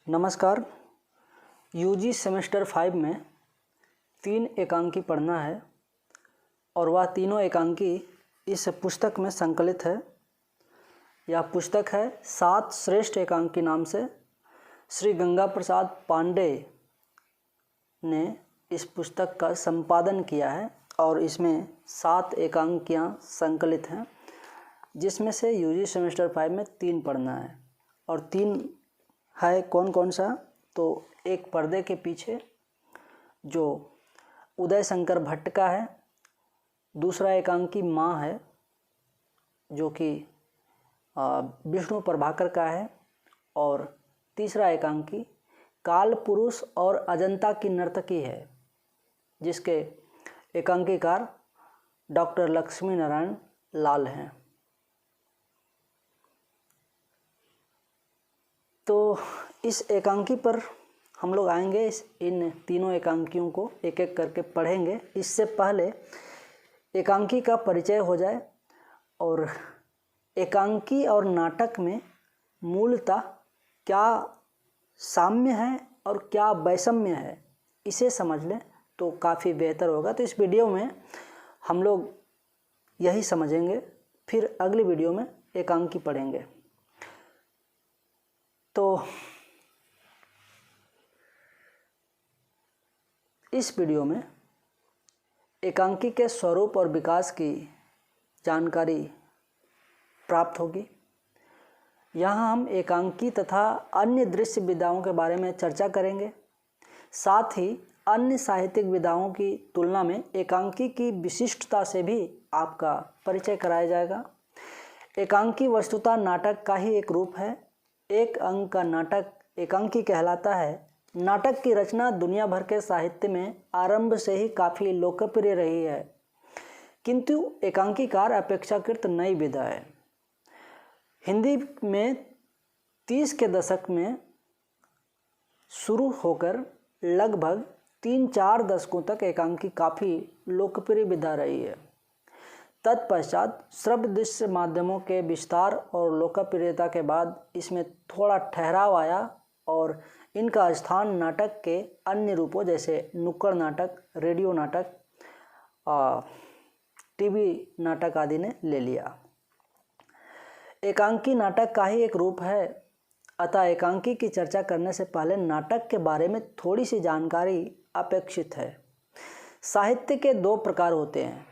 नमस्कार। UG semester 5 में 3 एकांकी पढ़ना है और वह तीनों एकांकी इस पुस्तक में संकलित है। यह पुस्तक है 7 श्रेष्ठ एकांकी नाम से। श्री गंगा प्रसाद पांडे ने इस पुस्तक का संपादन किया है और इसमें 7 एकांकियाँ संकलित हैं, जिसमें से यूजी सेमेस्टर 5 में 3 पढ़ना है। और 3 है कौन कौन सा? तो एक पर्दे के पीछे जो उदय शंकर भट्ट का है, दूसरा एकांकी माँ है जो कि विष्णु प्रभाकर का है, और तीसरा एकांकी काल पुरुष और अजंता की नर्तकी है, जिसके एकांकीकार डॉक्टर लक्ष्मी नारायण लाल हैं। तो इस एकांकी पर हम लोग आएंगे, इन तीनों एकांकियों को एक एक करके पढ़ेंगे। इससे पहले एकांकी का परिचय हो जाए और एकांकी और नाटक में मूलतः क्या साम्य है और क्या वैषम्य है, इसे समझ लें तो काफ़ी बेहतर होगा। तो इस वीडियो में हम लोग यही समझेंगे, फिर अगली वीडियो में एकांकी पढ़ेंगे। तो इस वीडियो में एकांकी के स्वरूप और विकास की जानकारी प्राप्त होगी। यहाँ हम एकांकी तथा अन्य दृश्य विधाओं के बारे में चर्चा करेंगे। साथ ही अन्य साहित्यिक विधाओं की तुलना में एकांकी की विशिष्टता से भी आपका परिचय कराया जाएगा। एकांकी वस्तुतः नाटक का ही एक रूप है। एक अंक का नाटक एकांकी कहलाता है। नाटक की रचना दुनिया भर के साहित्य में आरंभ से ही काफ़ी लोकप्रिय रही है, किंतु एकांकीकार अपेक्षाकृत नई विधा है। हिंदी में 30 के दशक में शुरू होकर लगभग 3-4 दशकों तक एकांकी काफ़ी लोकप्रिय विधा रही है। तत्पश्चात श्रव्य दृश्य माध्यमों के विस्तार और लोकप्रियता के बाद इसमें थोड़ा ठहराव आया और इनका स्थान नाटक के अन्य रूपों जैसे नुक्कड़ नाटक, रेडियो नाटक, टीवी नाटक आदि ने ले लिया। एकांकी नाटक का ही एक रूप है, अतः एकांकी की चर्चा करने से पहले नाटक के बारे में थोड़ी सी जानकारी अपेक्षित है। साहित्य के 2 प्रकार होते हैं,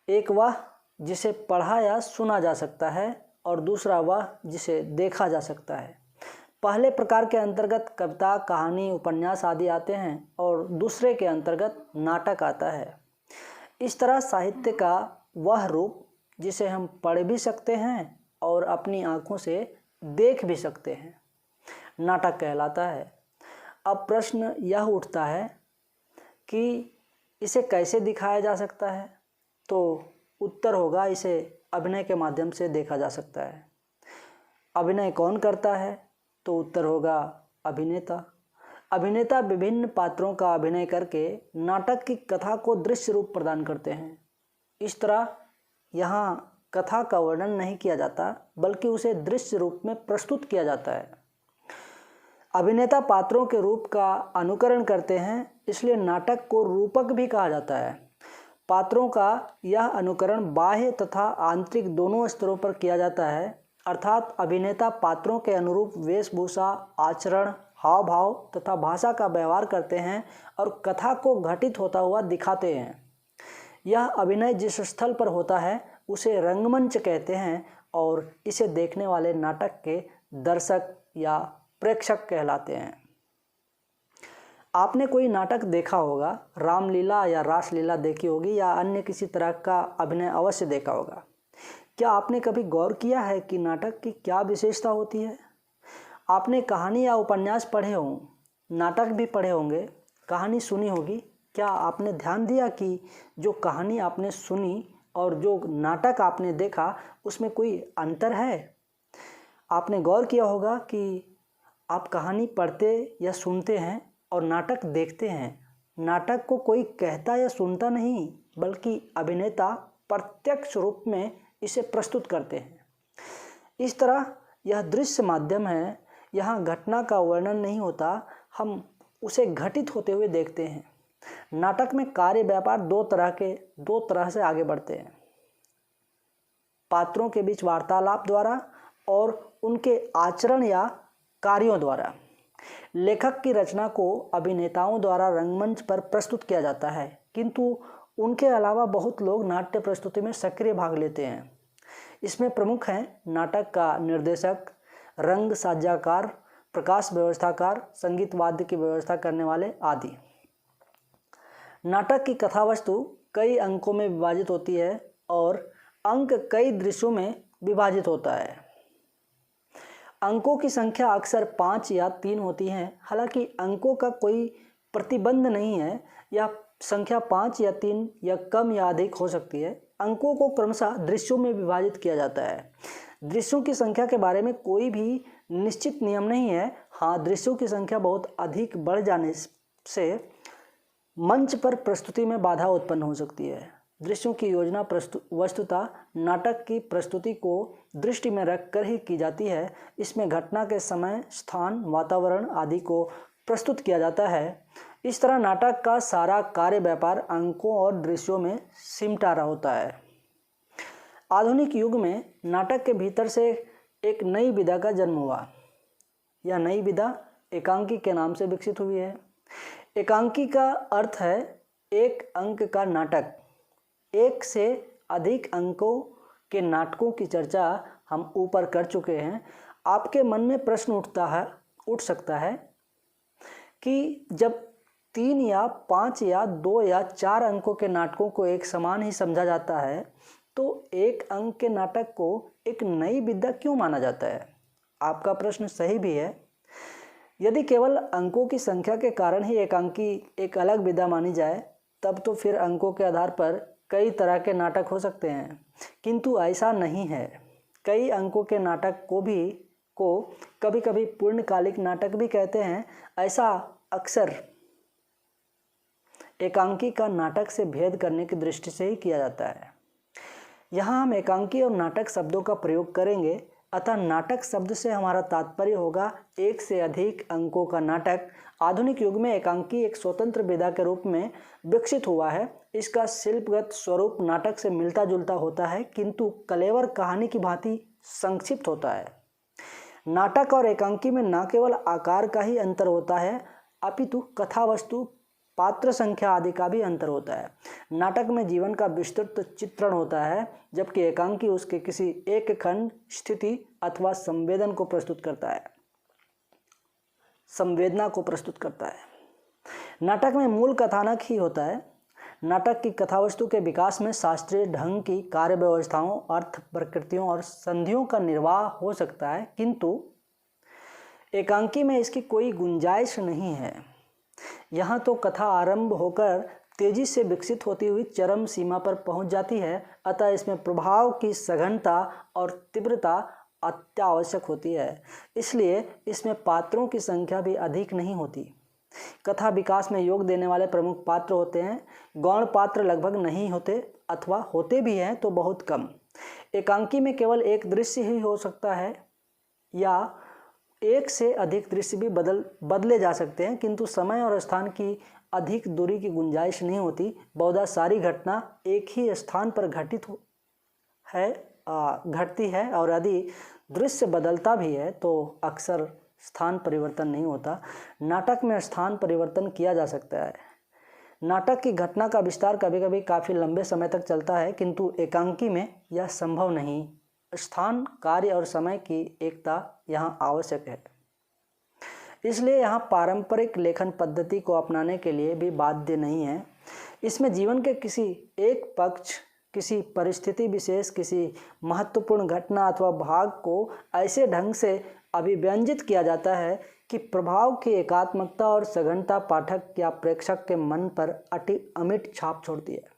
एक वह जिसे पढ़ा या सुना जा सकता है और दूसरा वह जिसे देखा जा सकता है। पहले प्रकार के अंतर्गत कविता, कहानी, उपन्यास आदि आते हैं और दूसरे के अंतर्गत नाटक आता है। इस तरह साहित्य का वह रूप जिसे हम पढ़ भी सकते हैं और अपनी आँखों से देख भी सकते हैं, नाटक कहलाता है। अब प्रश्न यह उठता है कि इसे कैसे दिखाया जा सकता है? तो उत्तर होगा, इसे अभिनय के माध्यम से देखा जा सकता है। अभिनय कौन करता है? तो उत्तर होगा अभिनेता। अभिनेता विभिन्न पात्रों का अभिनय करके नाटक की कथा को दृश्य रूप प्रदान करते हैं। इस तरह यहाँ कथा का वर्णन नहीं किया जाता, बल्कि उसे दृश्य रूप में प्रस्तुत किया जाता है। अभिनेता पात्रों के रूप का अनुकरण करते हैं, इसलिए नाटक को रूपक भी कहा जाता है। पात्रों का यह अनुकरण बाह्य तथा आंतरिक दोनों स्तरों पर किया जाता है, अर्थात अभिनेता पात्रों के अनुरूप वेशभूषा, आचरण, हाव भाव तथा भाषा का व्यवहार करते हैं और कथा को घटित होता हुआ दिखाते हैं। यह अभिनय जिस स्थल पर होता है उसे रंगमंच कहते हैं और इसे देखने वाले नाटक के दर्शक या प्रेक्षक कहलाते हैं। आपने कोई नाटक देखा होगा, रामलीला या रासलीला देखी होगी या अन्य किसी तरह का अभिनय अवश्य देखा होगा। क्या आपने कभी गौर किया है कि नाटक की क्या विशेषता होती है? आपने कहानी या उपन्यास पढ़े हों, नाटक भी पढ़े होंगे, कहानी सुनी होगी। क्या आपने ध्यान दिया कि जो कहानी आपने सुनी और जो नाटक आपने देखा उसमें कोई अंतर है? आपने गौर किया होगा कि आप कहानी पढ़ते या सुनते हैं और नाटक देखते हैं, नाटक को कोई कहता या सुनता नहीं, बल्कि अभिनेता प्रत्यक्ष रूप में इसे प्रस्तुत करते हैं। इस तरह यह दृश्य माध्यम है, यहाँ घटना का वर्णन नहीं होता, हम उसे घटित होते हुए देखते हैं। नाटक में कार्य व्यापार दो तरह से आगे बढ़ते हैं, पात्रों के बीच वार्तालाप द्वारा और उनके आचरण या कार्यों द्वारा। लेखक की रचना को अभिनेताओं द्वारा रंगमंच पर प्रस्तुत किया जाता है, किंतु उनके अलावा बहुत लोग नाट्य प्रस्तुति में सक्रिय भाग लेते हैं। इसमें प्रमुख हैं नाटक का निर्देशक, रंग साज्यकार, प्रकाश व्यवस्थाकार, संगीत वाद्य की व्यवस्था करने वाले आदि। नाटक की कथा वस्तु कई अंकों में विभाजित होती है और अंक कई दृश्यों में विभाजित होता है। अंकों की संख्या अक्सर 5 या 3 होती है। हालांकि अंकों का कोई प्रतिबंध नहीं है, यह संख्या 5 या 3 या कम या अधिक हो सकती है। अंकों को क्रमशः दृश्यों में विभाजित किया जाता है। दृश्यों की संख्या के बारे में कोई भी निश्चित नियम नहीं है। हाँ, दृश्यों की संख्या बहुत अधिक बढ़ जाने से मंच पर प्रस्तुति में बाधा उत्पन्न हो सकती है। दृश्यों की योजना वस्तुतः नाटक की प्रस्तुति को दृष्टि में रखकर ही की जाती है। इसमें घटना के समय, स्थान, वातावरण आदि को प्रस्तुत किया जाता है। इस तरह नाटक का सारा कार्य व्यापार अंकों और दृश्यों में सिमटा रहा होता है। आधुनिक युग में नाटक के भीतर से एक नई विधा का जन्म हुआ। यह नई विधा एकांकी के नाम से विकसित हुई है। एकांकी का अर्थ है एक अंक का नाटक। एक से अधिक अंकों के नाटकों की चर्चा हम ऊपर कर चुके हैं। आपके मन में प्रश्न उठ सकता है कि जब 3 या 5 या 2 या 4 अंकों के नाटकों को एक समान ही समझा जाता है, तो एक अंक के नाटक को एक नई विधा क्यों माना जाता है? आपका प्रश्न सही भी है। यदि केवल अंकों की संख्या के कारण ही एकांकी एक अलग विधा मानी जाए, तब तो फिर अंकों के आधार पर कई तरह के नाटक हो सकते हैं, किंतु ऐसा नहीं है। कई अंकों के नाटक को कभी कभी पूर्णकालिक नाटक भी कहते हैं। ऐसा अक्सर एकांकी का नाटक से भेद करने की दृष्टि से ही किया जाता है। यहाँ हम एकांकी और नाटक शब्दों का प्रयोग करेंगे, अतः नाटक शब्द से हमारा तात्पर्य होगा एक से अधिक अंकों का नाटक। आधुनिक युग में एकांकी एक स्वतंत्र विधा के रूप में विकसित हुआ है। इसका शिल्पगत स्वरूप नाटक से मिलता जुलता होता है, किंतु कलेवर कहानी की भांति संक्षिप्त होता है। नाटक और एकांकी में न केवल आकार का ही अंतर होता है, अपितु कथा वस्तु, पात्र संख्या आदि का भी अंतर होता है। नाटक में जीवन का विस्तृत चित्रण होता है, जबकि एकांकी उसके किसी एक खंड, स्थिति अथवा संवेदना को प्रस्तुत करता है। नाटक में मूल कथानक ही होता है। नाटक की कथावस्तु के विकास में शास्त्रीय ढंग की कार्य व्यवस्थाओं, अर्थ प्रकृतियों और संधियों का निर्वाह हो सकता है, किंतु एकांकी में इसकी कोई गुंजाइश नहीं है। यहाँ तो कथा आरंभ होकर तेजी से विकसित होती हुई चरम सीमा पर पहुँच जाती है, अतः इसमें प्रभाव की सघनता और तीव्रता अत्यावश्यक होती है। इसलिए इसमें पात्रों की संख्या भी अधिक नहीं होती। कथा विकास में योग देने वाले प्रमुख पात्र होते हैं। गौण पात्र लगभग नहीं होते, अथवा होते भी हैं तो बहुत कम। एकांकी में केवल एक दृश्य ही हो सकता है या एक से अधिक दृश्य भी बदले जा सकते हैं, किंतु समय और स्थान की अधिक दूरी की गुंजाइश नहीं होती। बहुधा सारी घटना एक ही स्थान पर घटती है और यदि दृश्य बदलता भी है तो अक्सर स्थान परिवर्तन नहीं होता। नाटक में स्थान परिवर्तन किया जा सकता है। नाटक की घटना का विस्तार कभी कभी काफ़ी लंबे समय तक चलता है, किंतु एकांकी में यह संभव नहीं। स्थान, कार्य और समय की एकता यहाँ आवश्यक है। इसलिए यहाँ पारंपरिक लेखन पद्धति को अपनाने के लिए भी बाध्य नहीं है। इसमें जीवन के किसी एक पक्ष, किसी परिस्थिति विशेष, किसी महत्वपूर्ण घटना अथवा भाग को ऐसे ढंग से अभिव्यंजित किया जाता है कि प्रभाव की एकात्मकता और सघनता पाठक या प्रेक्षक के मन पर अमिट छाप छोड़ती है।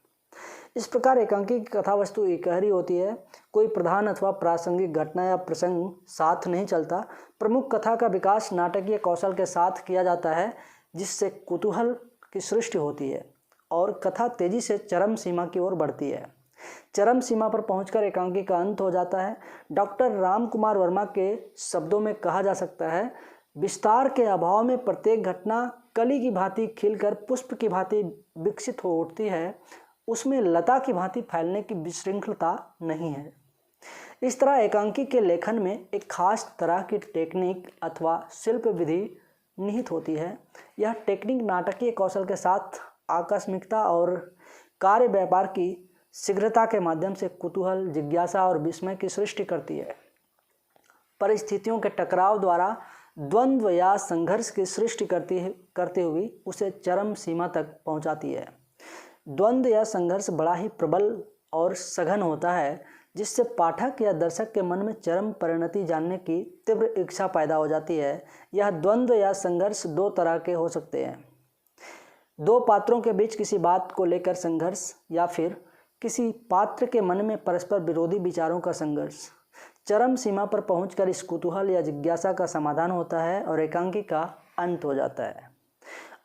इस प्रकार एकांकी की कथा वस्तु एकहरी होती है। कोई प्रधान अथवा प्रासंगिक घटना या प्रसंग साथ नहीं चलता। प्रमुख कथा का विकास नाटकीय कौशल के साथ किया जाता है, जिससे कुतूहल की सृष्टि होती है और कथा तेजी से चरम सीमा की ओर बढ़ती है। चरम सीमा पर पहुंचकर एकांकी का अंत हो जाता है। डॉक्टर राम कुमार वर्मा के शब्दों में कहा जा सकता है, विस्तार के अभाव में प्रत्येक घटना कली की भांति खिलकर पुष्प की भांति विकसित हो उठती है, उसमें लता की भांति फैलने की विशृंखलता नहीं है। इस तरह एकांकी के लेखन में एक खास तरह की टेक्निक अथवा शिल्प विधि निहित होती है। यह टेक्निक नाटकीय कौशल के साथ आकस्मिकता और कार्य व्यापार की शीघ्रता के माध्यम से कुतूहल, जिज्ञासा और विस्मय की सृष्टि करती है। परिस्थितियों के टकराव द्वारा द्वंद्व या संघर्ष की सृष्टि करते हुए उसे चरम सीमा तक पहुंचाती है। द्वंद्व या संघर्ष बड़ा ही प्रबल और सघन होता है, जिससे पाठक या दर्शक के मन में चरम परिणति जानने की तीव्र इच्छा पैदा हो जाती है। यह द्वंद्व या संघर्ष दो तरह के हो सकते हैं: दो पात्रों के बीच किसी बात को लेकर संघर्ष, या फिर किसी पात्र के मन में परस्पर विरोधी विचारों का संघर्ष। चरम सीमा पर पहुंचकर इस कुतूहल या जिज्ञासा का समाधान होता है और एकांकी का अंत हो जाता है।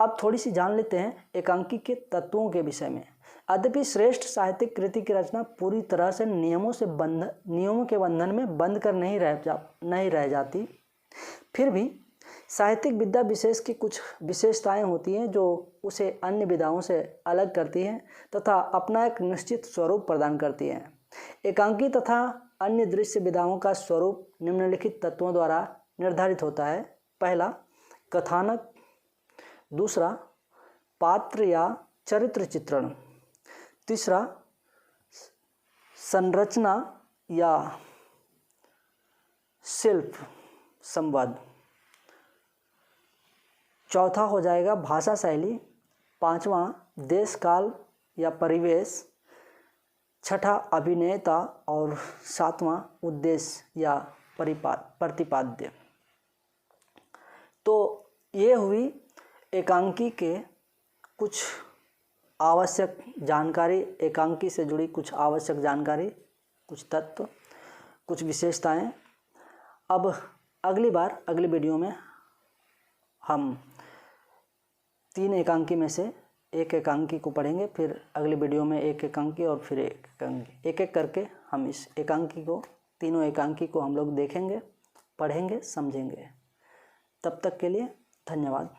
अब थोड़ी सी जान लेते हैं एकांकी के तत्वों के विषय में। यद्यपि श्रेष्ठ साहित्यिक कृति की रचना पूरी तरह से नियमों के बंधन में बंद कर नहीं रह जाती, फिर भी साहित्यिक विद्या विशेष की कुछ विशेषताएं होती हैं जो उसे अन्य विधाओं से अलग करती हैं तथा अपना एक निश्चित स्वरूप प्रदान करती हैं। एकांकी तथा अन्य दृश्य विधाओं का स्वरूप निम्नलिखित तत्वों द्वारा निर्धारित होता है। पहला, कथानक। दूसरा, पात्र या चरित्र चित्रण। तीसरा, संरचना या शिल्प संवाद। चौथा हो जाएगा भाषा शैली। पांचवा, देश काल या परिवेश। छठा, अभिनेता। और सातवां, उद्देश्य या प्रतिपाद्य। तो ये हुई एकांकी के कुछ आवश्यक जानकारी, एकांकी से जुड़ी कुछ आवश्यक जानकारी, कुछ तत्व, कुछ विशेषताएं। अब अगली वीडियो में हम 3 एकांकी में से एक एकांकी को पढ़ेंगे। फिर अगली वीडियो में एक एकांकी और फिर एक एकांकी, एक एक करके हम इस एकांकी को, तीनों एकांकी को हम लोग देखेंगे, पढ़ेंगे, समझेंगे। तब तक के लिए धन्यवाद।